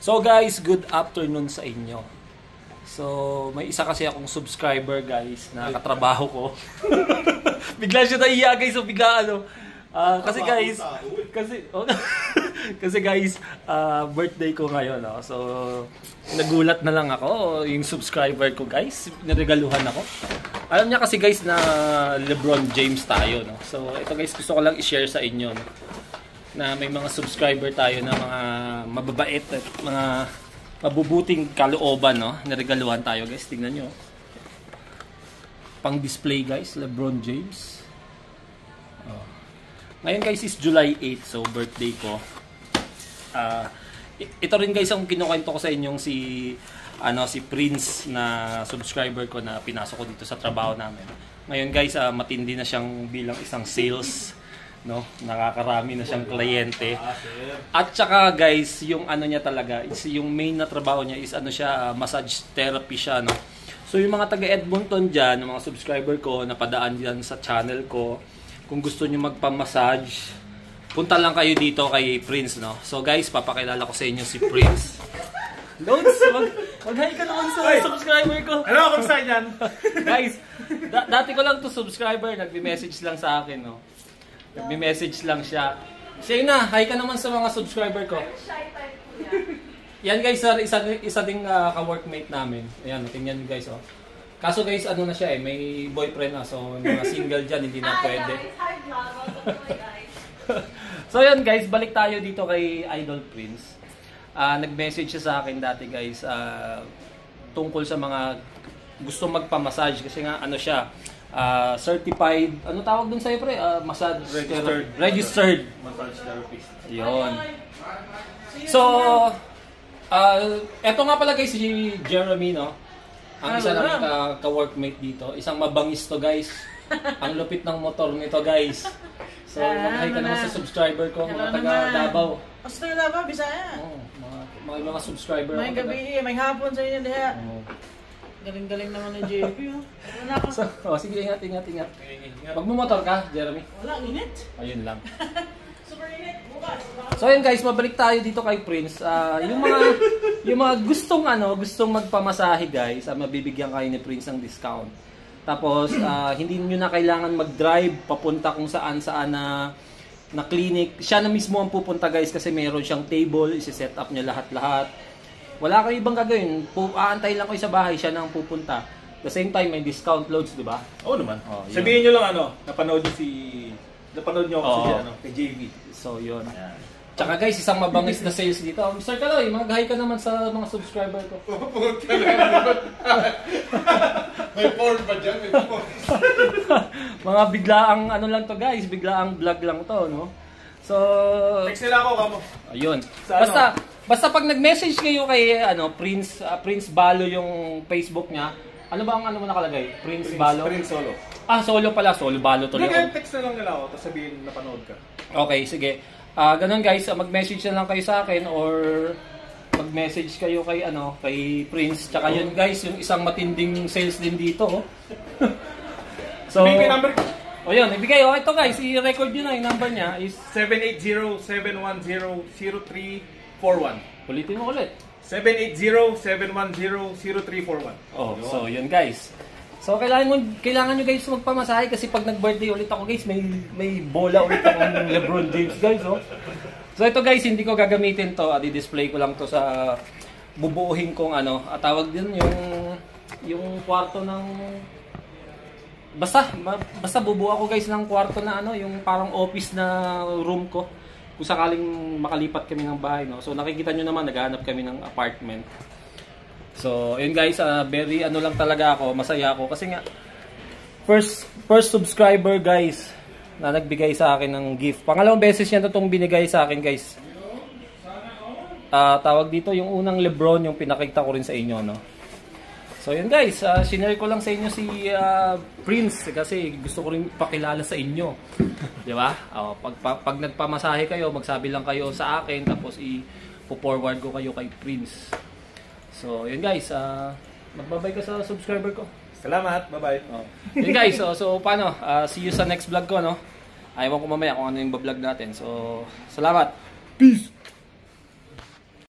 So guys, good afternoon sa inyo. So, may isa kasi akong subscriber guys na katrabaho ko. Bigla siya naiya guys, so bigla ano. Kasi guys, kasi guys, birthday ko ngayon, no? So, nagulat na lang ako, yung subscriber ko guys, niregaluhan ako. Alam niya kasi guys na LeBron James tayo, no? So, ito guys, gusto ko lang i-share sa inyo, no? Na may mga subscriber tayo na mga mababait at mga mabubuting kalooban, no? Niregaluhan tayo guys, tingnan nyo. Pang display guys, LeBron James. Ngayon guys is July 8, so birthday ko. Ito rin guys ang kinukwento ko sa inyong si Prince na subscriber ko na pinasok ko dito sa trabaho namin. Ngayon guys, matindi na siyang bilang isang sales, no? Nakakarami na siyang kliyente. At saka guys, yung ano niya talaga, is yung main na trabaho niya is ano siya, massage therapy siya, no? So yung mga taga Edmonton diyan, mga subscriber ko na padaan diyan sa channel ko, kung gusto niyo magpa-massage, punta lang kayo dito kay Prince, no? So guys, papakilala ko sa inyo si Prince. Lods, mag-hi ka naman sa subscriber ko. Ano, kung saan yan? Guys, dati ko lang to subscriber, nagbi-message lang sa akin, no? Nagbi-message lang siya. Siya na, hi ka naman sa mga subscriber ko. Yan guys, isa ding ka-workmate namin. Ayan, tingnan nyo guys, oh. Kaso guys, ano na siya may boyfriend na. So, mga single dyan, hindi na pwede. So yan guys, balik tayo dito kay Idol Prince. Nag-message siya sa akin dati guys, tungkol sa mga gusto magpa-massage. Kasi nga, ano siya, certified, ano tawag dun sa'yo pre? Massage registered massage therapist. Yun. So, eto nga pala guys, si Jeremy, no? Ang isa namin ka-workmate dito. Isang mabangis to guys. Ang lupit ng motor nito guys. So, mag-hi ka naman sa subscriber ko, mga taga Davao. Mas taga Davao, Bisaya. Oo, mga subscriber. May gabi, may hapon sa inyo diha. Galing-galing naman ng JP. So, sige, ingat. Magmumotor ka, Jeremy? Wala, init. Ayun lang. Super init. Bukas. So ayun guys, mabalik tayo dito kay Prince. Yung mga gustong magpamasahe guys, mabibigyan kayo ni Prince ng discount. Tapos hindi niyo na kailangan mag-drive papunta kung saan na clinic. Siya na mismo ang pupunta guys kasi meron siyang table, i-set up niya lahat-lahat. Wala kayo ibang gagawin. Aantay lang kayo sa bahay, siya na ang pupunta. At the same time may discount loads, di ba? Oo naman. Sabihin niyo lang napanood niyo ako kay JV. So yun. Yeah. Tsaka guys, isang mabangis na sales dito. Mr. Kaloy, mag-hi ka naman sa mga subscriber ko. May porn ba dyan? Mga biglaang ano lang to guys, biglaang vlog lang to, no? So, text nila ako kamo. Ayun. Basta pag nag-message kayo kay Prince Balo yung Facebook niya, ano ba ang mo nakalagay? Prince Balo? Prince Solo. Solo pala, Solo Balo tuloy. Text na lang nila ako, tapos sabihin napanood ka. Okay, sige. Ganun guys, mag-message na lang kayo sa akin or mag-message kayo kay Prince. Tsaka yun guys, yung isang matinding sales din dito. So, may number. Yun, ibigay. Ito guys, i-record nyo na yung number niya is 780-710-0341. Ulitin mo ulit. 780-710-0341. So yun guys. So kailangan nyo guys magpamasahe kasi pag nag-birthday ulit ako guys, may bola ulit ako ng LeBron James guys, oh. So ito guys, hindi ko gagamitin to, i-display ko lang to sa bubuuhin kong tawag din yung kwarto ng basta bubuo ako guys ng kwarto na yung parang office na room ko. Kung sakaling makalipat kami ng bahay, no. So nakikita nyo naman naghahanap kami ng apartment. So, yun guys, very lang talaga ako, masaya ako kasi nga first subscriber guys na nagbigay sa akin ng gift. Pangalawang beses niya itong binigay sa akin guys. Tawag dito yung unang LeBron yung pinakita ko rin sa inyo, no. So, yun guys, sinare ko lang sa inyo si Prince kasi gusto ko rin pakilala sa inyo. Di ba? Pag nagpamasahe kayo, magsabi lang kayo sa akin tapos i-forward ko kayo kay Prince. So, yun guys, magbabay ka sa subscriber ko. Salamat, bye-bye. Yun guys, so paano? See you sa next vlog ko, no? Ayaw ko mamaya kung ano yung vlog natin. So, salamat. Peace!